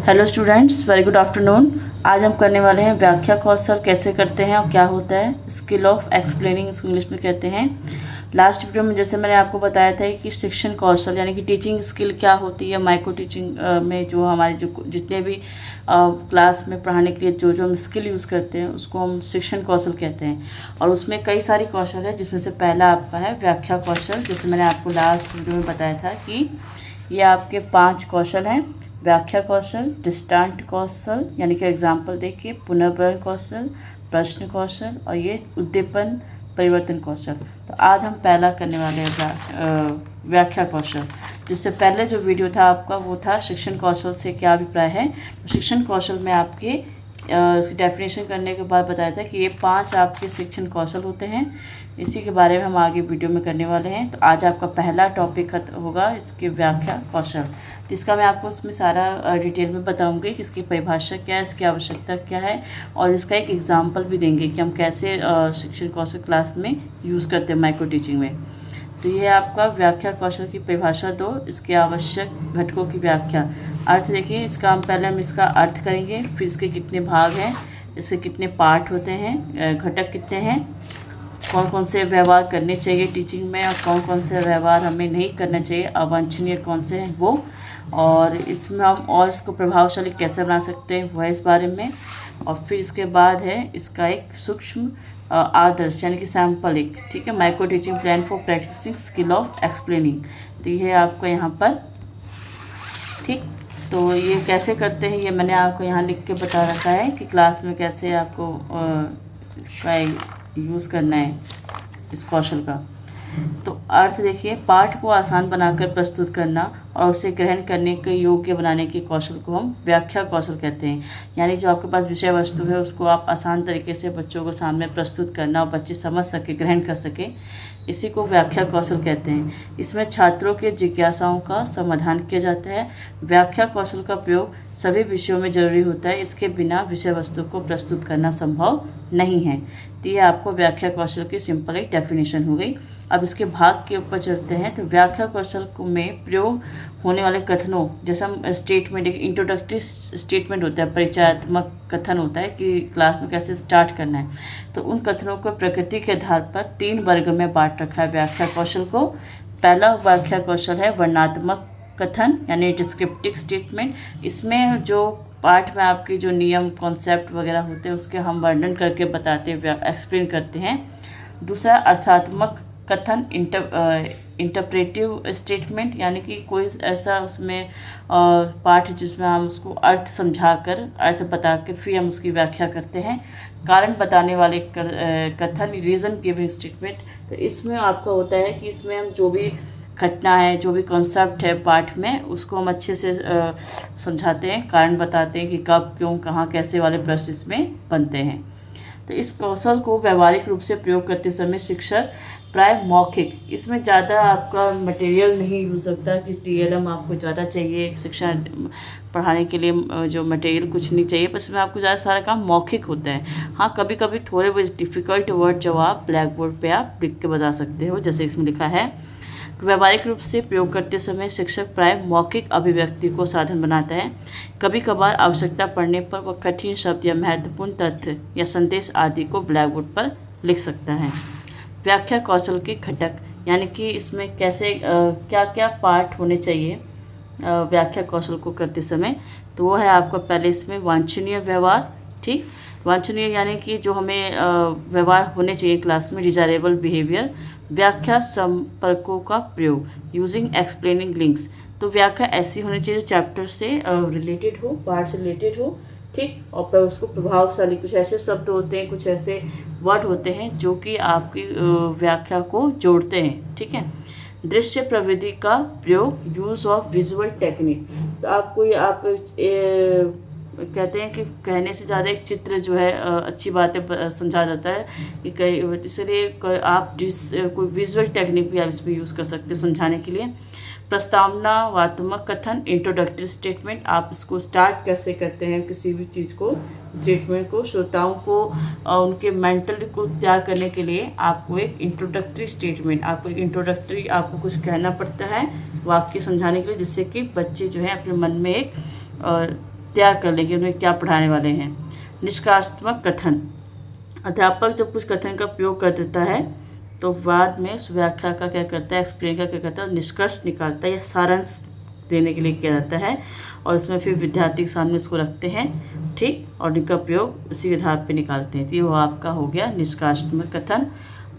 Hello students, very good afternoon. आज हम करने वाले हैं व्याख्या कौशल कैसे करते हैं और क्या होता है। स्किल ऑफ एक्सप्लेनिंग इसको इंग्लिश में कहते हैं। लास्ट वीडियो में जैसे मैंने आपको बताया था कि शिक्षण कौशल यानी कि टीचिंग स्किल क्या होती है। माइक्रो टीचिंग में जो हमारे जो जितने भी क्लास में पढ़ाने के लिए जो हम स्किल यूज़ करते हैं उसको हम शिक्षण कौशल कहते हैं। और उसमें कई सारी कौशल है, जिसमें से पहला आपका है व्याख्या कौशल। जैसे मैंने आपको लास्ट वीडियो में बताया था कि ये आपके 5 कौशल हैं। व्याख्या कौशल, दृष्टांत कौशल यानी कि एग्जाम्पल देखिए, पुनर्वर्ण कौशल, प्रश्न कौशल और ये उद्दीपन परिवर्तन कौशल। तो आज हम पहला करने वाले हैं व्याख्या कौशल। जिससे पहले जो वीडियो था आपका वो था शिक्षण कौशल से क्या अभिप्राय है। तो शिक्षण कौशल में आपके डेफिनेशन करने के बाद बताया था कि ये 5 आपके शिक्षण कौशल होते हैं। इसी के बारे में हम आगे वीडियो में करने वाले हैं। तो आज आपका पहला टॉपिक होगा इसके व्याख्या कौशल, जिसका मैं आपको उसमें सारा डिटेल में बताऊंगी कि इसकी परिभाषा क्या है, इसकी आवश्यकता क्या है और इसका एक एग्जाम्पल भी देंगे कि हम कैसे शिक्षण कौशल क्लास में यूज़ करते हैं माइक्रो टीचिंग में। तो ये आपका व्याख्या कौशल की परिभाषा 2, इसके आवश्यक घटकों की व्याख्या। अर्थ देखिए, इसका हम इसका अर्थ करेंगे, फिर इसके कितने भाग हैं, इसके कितने पार्ट होते हैं, घटक कितने हैं, कौन कौन से व्यवहार करने चाहिए टीचिंग में और कौन कौन से व्यवहार हमें नहीं करना चाहिए, अवांछनीय कौन से हैं वो, और इसमें हम और इसको प्रभावशाली कैसे बना सकते हैं वह इस बारे में। और फिर इसके बाद है इसका एक सूक्ष्म आदर्श यानी कि सैम्पल एक, ठीक है, micro teaching plan for practicing skill of explaining. तो ये आपको यहाँ पर, ठीक। तो ये कैसे करते हैं ये मैंने आपको यहाँ लिख के बता रखा है कि क्लास में कैसे आपको इसका यूज़ करना है इस कौशल का। तो अर्थ देखिए, पाठ को आसान बनाकर प्रस्तुत करना और उसे ग्रहण करने के योग्य बनाने के कौशल को हम व्याख्या कौशल कहते हैं। यानी जो आपके पास विषय वस्तु है उसको आप आसान तरीके से बच्चों को सामने प्रस्तुत करना और बच्चे समझ सके, ग्रहण कर सके, इसी को व्याख्या कौशल कहते हैं। इसमें छात्रों के जिज्ञासाओं का समाधान किया जाता है। व्याख्या कौशल का प्रयोग सभी विषयों में जरूरी होता है, इसके बिना विषय वस्तु को प्रस्तुत करना संभव नहीं है। तो ये आपको व्याख्या कौशल की सिंपल एक डेफिनेशन हो गई। अब इसके भाग के ऊपर चलते हैं। तो व्याख्या कौशल में प्रयोग होने वाले कथनों, जैसा हम स्टेटमेंट, एक इंट्रोडक्टरी स्टेटमेंट होता है, परिचयात्मक कथन होता है कि क्लास में कैसे स्टार्ट करना है। तो उन कथनों को प्रकृति के आधार पर 3 वर्ग में बांट रखा है व्याख्या कौशल को। पहला व्याख्या कौशल है वर्णनात्मक कथन यानी डिस्क्रिप्टिव स्टेटमेंट। इसमें जो पाठ में आपके जो नियम, कॉन्सेप्ट वगैरह होते हैं उसके हम वर्णन करके बताते हैं, एक्सप्लेन करते हैं। दूसरा अर्थात्मक कथन, इंटरप्रेटिव स्टेटमेंट, यानी कि कोई ऐसा उसमें पाठ जिसमें हम उसको अर्थ समझाकर, अर्थ बताकर फिर हम उसकी व्याख्या करते हैं। कारण बताने वाले कथन, रीज़न गिविंग स्टेटमेंट। तो इसमें आपका होता है कि इसमें हम जो भी घटना है, जो भी कॉन्सेप्ट है पाठ में, उसको हम अच्छे से समझाते हैं, कारण बताते हैं कि कब, क्यों, कहाँ, कैसे वाले प्रश्न इसमें बनते हैं। तो इस कौशल को व्यवहारिक रूप से प्रयोग करते समय शिक्षक प्राय मौखिक, इसमें ज़्यादा आपका मटेरियल नहीं यूज़ होता कि TLM आपको ज़्यादा चाहिए शिक्षा पढ़ाने के लिए, जो मटेरियल कुछ नहीं चाहिए, बस इसमें आपको ज़्यादा सारा काम मौखिक होता है। हाँ, कभी कभी थोड़े बहुत डिफ़िकल्ट वर्ड जो आप ब्लैक बोर्ड पर आप लिख के बता सकते हो, जैसे इसमें लिखा है। व्यावहारिक रूप से प्रयोग करते समय शिक्षक प्राय मौखिक अभिव्यक्ति को साधन बनाता है। कभी कभार आवश्यकता पड़ने पर वह कठिन शब्द या महत्वपूर्ण तथ्य या संदेश आदि को ब्लैक बोर्ड पर लिख सकता है। व्याख्या कौशल के घटक, यानी कि इसमें कैसे क्या क्या पार्ट होने चाहिए व्याख्या कौशल को करते समय। तो वो है आपका पहले इसमें वांछनीय व्यवहार, ठीक। वांछनीय यानी कि जो हमें व्यवहार होने चाहिए क्लास में, डिजायरेबल बिहेवियर। व्याख्या संपर्कों का प्रयोग, यूजिंग एक्सप्लेनिंग लिंक्स। तो व्याख्या ऐसी होनी चाहिए जो चैप्टर से रिलेटेड हो, पार्ट से रिलेटेड हो, ठीक। और उसको प्रभावशाली, कुछ ऐसे शब्द होते हैं, कुछ ऐसे वर्ड होते हैं जो कि आपकी व्याख्या को जोड़ते हैं, ठीक है। दृश्य प्रविधि का प्रयोग, यूज़ ऑफ विजुअल टेक्निक। तो आप कहते हैं कि कहने से ज़्यादा एक चित्र जो है अच्छी बातें समझा जाता है कि कई, इसलिए आप कोई विजुअल टेक्निक भी आप इसमें यूज़ कर सकते हो समझाने के लिए। प्रस्तावनात्मक कथन, इंट्रोडक्टरी स्टेटमेंट, आप इसको स्टार्ट कैसे करते हैं किसी भी चीज़ को, स्टेटमेंट को, श्रोताओं को उनके मेंटल को तैयार करने के लिए आपको एक इंट्रोडक्टरी स्टेटमेंट, आपको कुछ कहना पड़ता है वाक्य समझाने के लिए, जिससे कि बच्चे जो है अपने मन में एक त्याग कर लें कि उन्हें क्या पढ़ाने वाले हैं। निष्कर्षात्मक कथन, अध्यापक जब कुछ कथन का प्रयोग कर देता है तो बाद में उस व्याख्या का क्या करता है, एक्सप्लेन का क्या करता है, निष्कर्ष निकालता है या सारांश देने के लिए किया जाता है और उसमें फिर विद्यार्थी के सामने उसको रखते हैं, ठीक, और इनका प्रयोग उसी के आधार पे निकालते हैं। तो ये वो आपका हो गया निष्कर्षात्मक कथन।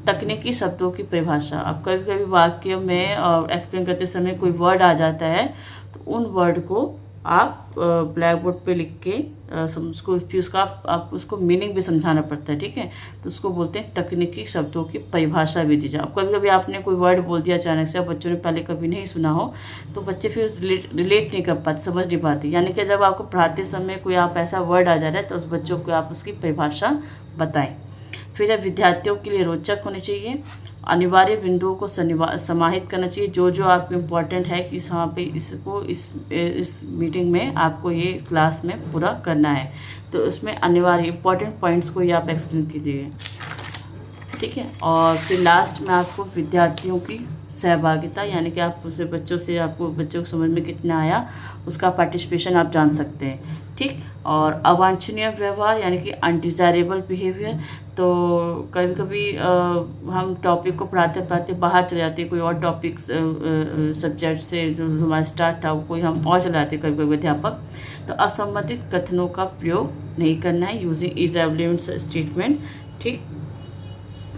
तकनीकी शब्दों की परिभाषा, अब कभी कभी वाक्य में एक्सप्लेन करते समय कोई वर्ड आ जाता है तो उन वर्ड को आप ब्लैक बोर्ड पे लिख के उसको फिर उसका आप उसको मीनिंग भी समझाना पड़ता है, ठीक है। तो उसको बोलते हैं तकनीकी शब्दों की परिभाषा भी दी जाए। अब कभी कभी आपने कोई वर्ड बोल दिया अचानक से, बच्चों ने पहले कभी नहीं सुना हो तो बच्चे फिर रिलेट नहीं कर पाते, समझ नहीं पाते। यानी कि जब आपको पढ़ाते समय कोई आप ऐसा वर्ड आ जा रहा है तो उस बच्चों को आप उसकी परिभाषा बताएं। फिर विद्यार्थियों के लिए रोचक होनी चाहिए। अनिवार्य बिंदुओं को समाहित करना चाहिए, जो जो आपको इम्पोर्टेंट है कि यहाँ पे इसको इस मीटिंग में आपको ये क्लास में पूरा करना है, तो उसमें अनिवार्य इम्पोर्टेंट पॉइंट्स को ये आप एक्सप्लेन कीजिए, ठीक है। और फिर लास्ट में आपको विद्यार्थियों की सहभागिता, यानी कि आप उसे आपको बच्चों को समझ में कितना आया उसका पार्टिसिपेशन आप जान सकते हैं, ठीक। और अवांछनीय व्यवहार यानी कि अनडिज़ायरेबल बिहेवियर, तो कभी कभी हम टॉपिक को पढ़ाते पढ़ाते बाहर चले जाते हैं, कोई और टॉपिक सब्जेक्ट से जो हमारा स्टार्ट था कोई हम और चले जाते हैं कभी कभी अध्यापक, तो असंबंधित कथनों का प्रयोग नहीं करना है, यूजिंग इररिलेवेंट स्टेटमेंट, ठीक।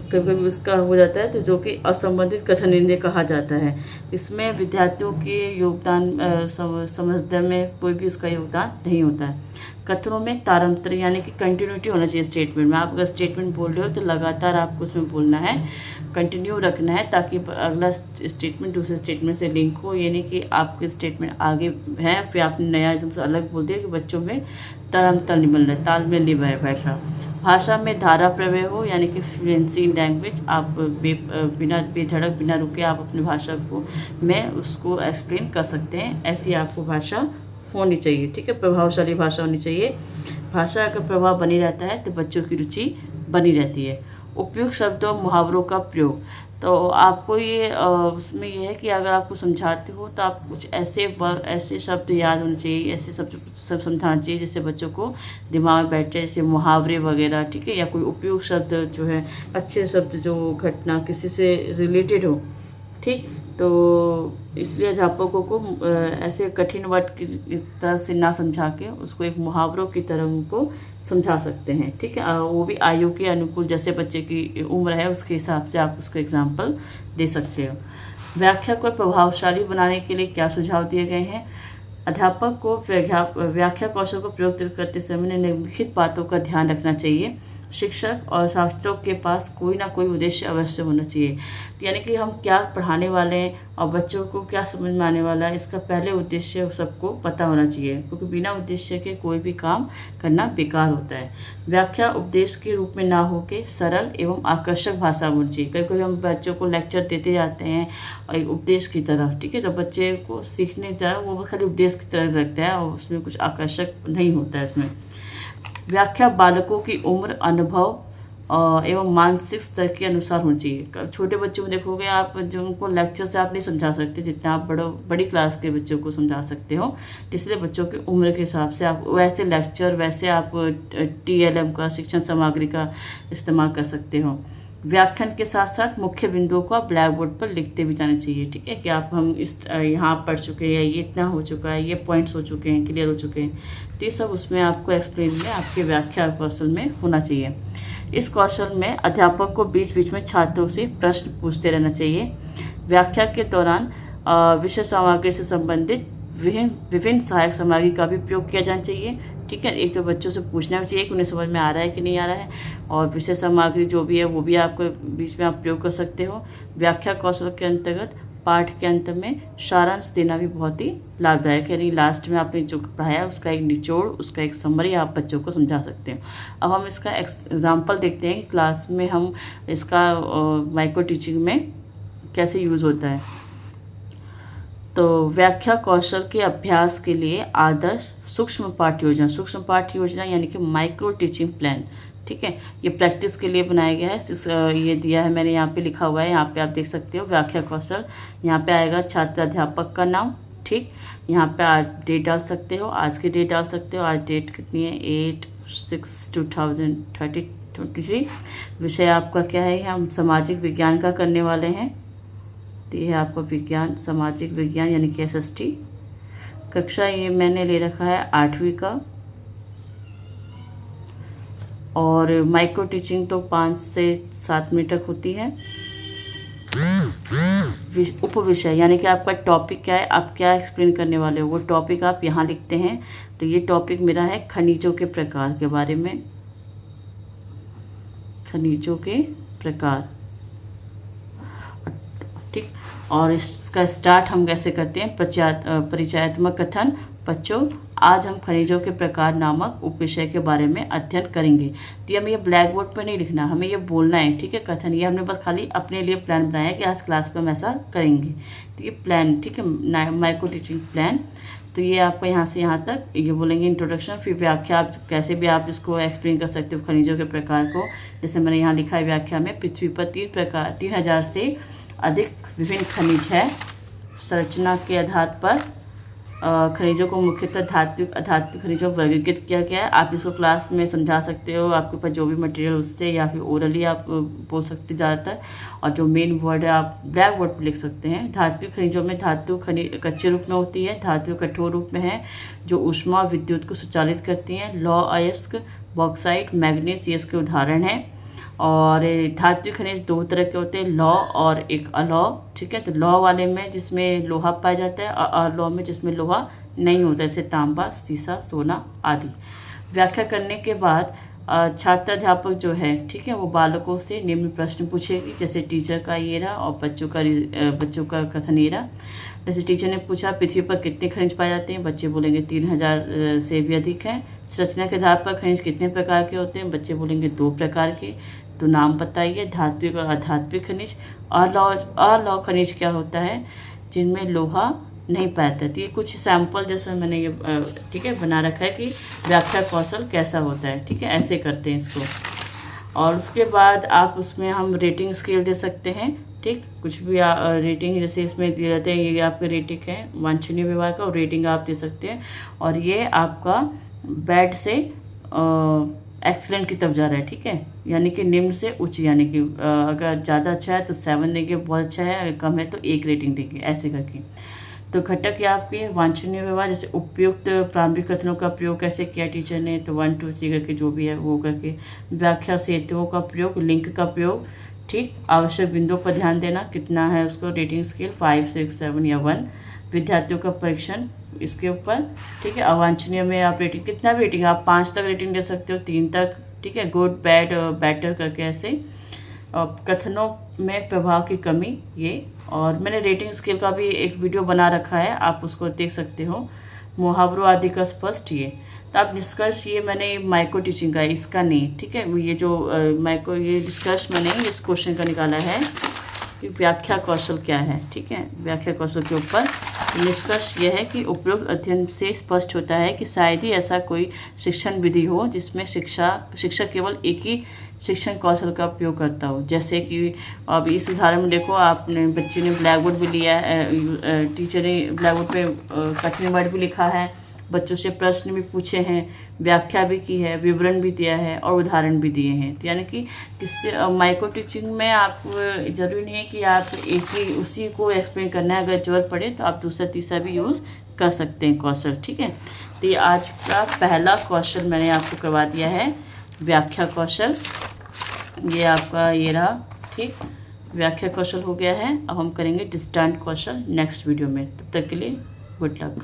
कभी कभी उसका हो जाता है तो जो कि असंबंधित कथन इन्हें कहा जाता है। इसमें विद्यार्थियों के योगदान समझने में कोई भी उसका योगदान नहीं होता है। कथनों में तारतम्य यानी कि कंटिन्यूटी होना चाहिए स्टेटमेंट में। आप अगर स्टेटमेंट बोल रहे हो तो लगातार आपको उसमें बोलना है, कंटिन्यू रखना है, ताकि अगला स्टेटमेंट दूसरे स्टेटमेंट से लिंक हो। ये नहीं कि आपके स्टेटमेंट आगे है फिर आपने नया एकदम से अलग बोल दिया कि बच्चों में तालमेल नहीं बन रहा, तालमेल नहीं बैठ रहा। भाषा में धारा प्रवेश हो यानी कि फ्लुएंसी इन लैंग्वेज, आप बिना बेधड़क बिना रुके आप अपनी भाषा को में उसको एक्सप्लेन कर सकते हैं, ऐसी आपको भाषा होनी चाहिए, ठीक है। प्रभावशाली भाषा होनी चाहिए। भाषा का प्रभाव बनी रहता है तो बच्चों की रुचि बनी रहती है। उपयुक्त शब्दों मुहावरों का प्रयोग, तो आपको ये उसमें यह है कि अगर आपको समझाते हो तो आप कुछ ऐसे शब्द याद होने चाहिए, ऐसे सब समझाना चाहिए जिससे बच्चों को दिमाग में बैठ जाए, जैसे मुहावरे वगैरह, ठीक है। या कोई उपयुक्त शब्द जो है, अच्छे शब्द जो घटना किसी से रिलेटेड हो, ठीक। तो इसलिए अध्यापकों को ऐसे कठिन वर्ड की तरह से ना समझा के उसको एक मुहावरों की तरह उनको समझा सकते हैं, ठीक है। वो भी आयु के अनुकूल, जैसे बच्चे की उम्र है उसके हिसाब से आप उसको एग्जाम्पल दे सकते हो। व्याख्या को प्रभावशाली बनाने के लिए क्या सुझाव दिए गए हैं। अध्यापक को व्याख्या कौशल को प्रयोग करते समय निम्नलिखित बातों का ध्यान रखना चाहिए। शिक्षक और छात्रों के पास कोई ना कोई उद्देश्य अवश्य होना चाहिए, यानी कि हम क्या पढ़ाने वाले हैं और बच्चों को क्या समझ में आने वाला है, इसका पहले उद्देश्य सबको पता होना चाहिए, क्योंकि बिना उद्देश्य के कोई भी काम करना बेकार होता है। व्याख्या उपदेश के रूप में ना हो के सरल एवं आकर्षक भाषा होनी चाहिए। कभी कभी हम बच्चों को लेक्चर देते जाते हैं और उपदेश की तरह, ठीक है, तो बच्चे को सीखने जा वो खाली उपदेश की तरह रखता है और उसमें कुछ आकर्षक नहीं होता है इसमें। व्याख्या बालकों की उम्र, अनुभव एवं मानसिक स्तर के अनुसार होनी चाहिए। छोटे बच्चों को देखोगे आप, जो उनको लेक्चर से आप नहीं समझा सकते जितना आप बड़ी क्लास के बच्चों को समझा सकते हो, इसलिए बच्चों की उम्र के हिसाब से आप वैसे लेक्चर, वैसे आप TLM का, शिक्षण सामग्री का इस्तेमाल कर सकते हो। व्याख्यान के साथ साथ मुख्य बिंदुओं को आप ब्लैक बोर्ड पर लिखते भी जाना चाहिए, ठीक है, कि आप हम इस यहाँ पढ़ चुके हैं, ये इतना हो चुका है, ये पॉइंट्स हो चुके हैं, क्लियर हो चुके हैं, तो ये सब उसमें आपको एक्सप्लेन में आपके व्याख्या कौशल में होना चाहिए। इस कौशल में अध्यापक को बीच बीच में छात्रों से प्रश्न पूछते रहना चाहिए। व्याख्या के दौरान विषय सामग्री से संबंधित विभिन्न सहायक सामग्री का भी प्रयोग किया जाना चाहिए, ठीक है। एक तो बच्चों से पूछना भी चाहिए कि उन्हें समझ में आ रहा है कि नहीं आ रहा है, और विषय सामग्री जो भी है वो भी आपको बीच में आप प्रयोग कर सकते हो। व्याख्या कौशल के अंतर्गत पाठ के अंत में सारांश देना भी बहुत ही लाभदायक है, यानी लास्ट में आपने जो पढ़ाया उसका एक निचोड़, उसका एक समरी आप बच्चों को समझा सकते हो। अब हम इसका एग्जाम्पल देखते हैं कि क्लास में हम इसका माइक्रो टीचिंग में कैसे यूज़ होता है। तो व्याख्या कौशल के अभ्यास के लिए आदर्श सूक्ष्म पाठ योजना यानी कि माइक्रो टीचिंग प्लान, ठीक है, ये प्रैक्टिस के लिए बनाया गया है। ये दिया है मैंने, यहाँ पे लिखा हुआ है, यहाँ पे आप देख सकते हो व्याख्या कौशल, यहाँ पे आएगा छात्र अध्यापक का नाम, ठीक, यहाँ पे आज डेट डाल सकते हो, आज की डेट डाल सकते हो। आज डेट कितनी है? 8/6/2023। विषय आपका क्या है? हम सामाजिक विज्ञान का करने वाले हैं। तो ये है आपका विज्ञान, सामाजिक विज्ञान यानी कि SST। कक्षा ये मैंने ले रखा है 8वीं का। और माइक्रो टीचिंग तो 5 से 7 मिनट तक होती है। उप विषय यानी कि आपका टॉपिक क्या है, आप क्या एक्सप्लेन करने वाले हो, वो टॉपिक आप यहाँ लिखते हैं। तो ये टॉपिक मेरा है खनिजों के प्रकार के बारे में, खनिजों के प्रकार, ठीक। और इसका स्टार्ट हम कैसे करते हैं? परिचयात्मक कथन। बच्चों, आज हम खनिजों के प्रकार नामक उपविषय के बारे में अध्ययन करेंगे। तो हमें ये ब्लैक बोर्ड पर नहीं लिखना, हमें ये बोलना है, ठीक है। कथन ये हमने बस खाली अपने लिए प्लान बनाया है कि आज क्लास में हम ऐसा करेंगे। तो ये प्लान, ठीक है, माइक्रो टीचिंग प्लान। तो ये आपका यहाँ से यहाँ तक ये बोलेंगे इंट्रोडक्शन, फिर व्याख्या। आप कैसे भी आप इसको एक्सप्लेन कर सकते हो खनिजों के प्रकार को। जैसे मैंने यहाँ लिखा है व्याख्या में, पृथ्वी पर 3,000 से अधिक विभिन्न खनिज है। संरचना के आधार पर खनिजों को मुख्यतः धात्विक अधात्विक खनिजों वर्गीकृत किया गया है। आप इसको क्लास में समझा सकते हो, आपके पास जो भी मटेरियल उससे, या फिर ओरली आप बोल सकते ज़्यादातर। और जो मेन वर्ड है आप ब्लैक बोर्ड पर लिख सकते हैं। धात्विक खनिजों में धातु खनिज कच्चे रूप में होती है, धातु कठोर रूप में है जो ऊष्मा विद्युत को संचालित करती हैं। लौह अयस्क, बॉक्साइट, मैग्नीज ये इसके उदाहरण हैं। और धात्विक खनिज 2 तरह के होते हैं, लौह और एक अलौह, ठीक है। तो लौह वाले में जिसमें लोहा पाया जाता है, और अलौह में जिसमें लोहा नहीं होता, जैसे तांबा, सीसा, सोना आदि। व्याख्या करने के बाद छात्र अध्यापक जो है, ठीक है, वो बालकों से निम्न प्रश्न पूछेगी। जैसे टीचर का ये रहा और बच्चों का कथन ये रहा। जैसे टीचर ने पूछा पृथ्वी पर कितने खनिज पाए जाते हैं, बच्चे बोलेंगे 3,000 से भी अधिक हैं। संरचना के आधार पर खनिज कितने प्रकार के होते हैं, बच्चे बोलेंगे 2 प्रकार के। तो नाम बताइए, धात्विक और अधात्विक खनिज। अलौह खनिज क्या होता है? जिनमें लोहा नहीं पाया जाता। तो ये कुछ सैंपल जैसा मैंने ये ठीक है बना रखा है कि व्याख्या कौशल कैसा होता है, ठीक है। ऐसे करते हैं इसको। और उसके बाद आप उसमें हम रेटिंग स्केल दे सकते हैं, ठीक। कुछ भी रेटिंग जैसे इसमें दिए जाते हैं, ये आपके रेटिंग है वांछनीय व्यवहार का, और रेटिंग आप दे सकते हैं। और ये आपका बैड से एक्सीलेंट की तरफ जा रहा है, ठीक है। यानी कि निम्न से उच्च, यानी कि अगर ज़्यादा अच्छा है तो 7 देंगे, बहुत अच्छा है, अगर कम है तो 1 रेटिंग देंगे, ऐसे करके। तो घटक या आपके वांछनीय व्यवहार, जैसे उपयुक्त प्रारंभिक कथनों का प्रयोग कैसे किया टीचर ने, तो 1 2 3 करके जो भी है वो करके। व्याख्या सेतुओं का प्रयोग, लिंक का प्रयोग, ठीक। आवश्यक बिंदुओं पर ध्यान देना, कितना है उसको रेटिंग स्केल 5 6 7 या 1। विद्यार्थियों का परीक्षण इसके ऊपर, ठीक है। अवांछनीय में आप रेटिंग कितना भी रेटिंग, आप 5 तक रेटिंग दे सकते हो, 3 तक, ठीक है। गुड, बैड, बेटर करके ऐसे। कथनों में प्रभाव की कमी ये। और मैंने रेटिंग स्केल का भी एक वीडियो बना रखा है, आप उसको देख सकते हो। मुहावरों आदि का स्पष्ट ये। तो आप निष्कर्ष, ये मैंने माइक्रो टीचिंग का, इसका नहीं, ठीक है। ये जो ये निष्कर्ष मैंने इस क्वेश्चन का निकाला है कि व्याख्या कौशल क्या है, ठीक है। व्याख्या कौशल के ऊपर निष्कर्ष यह है कि उपरोक्त अध्ययन से स्पष्ट होता है कि शायद ही ऐसा कोई शिक्षण विधि हो जिसमें शिक्षक केवल एक ही शिक्षण कौशल का उपयोग करता हो। जैसे कि अब इस उदाहरण में देखो, आपने बच्चे ने ब्लैक बोर्ड भी लिया है, टीचर ने ब्लैक बोर्ड पे कठिन वर्ड भी लिखा है, बच्चों से प्रश्न भी पूछे हैं, व्याख्या भी की है, विवरण भी दिया है और उदाहरण भी दिए हैं। तो यानी कि किससे माइक्रो टीचिंग में आप ज़रूरी नहीं है कि आप एक ही उसी को एक्सप्लेन करना है, अगर ज़रूरत पड़े तो आप दूसरा तीसरा भी यूज़ कर सकते हैं कौशल, ठीक है। तो ये आज का पहला कौशल मैंने आपको करवा दिया है, व्याख्या कौशल। ये आपका ये रहा, ठीक। व्याख्या कौशल हो गया है। अब हम करेंगे दृष्टांत कौशल नेक्स्ट वीडियो में। तब तक के लिए गुड लक।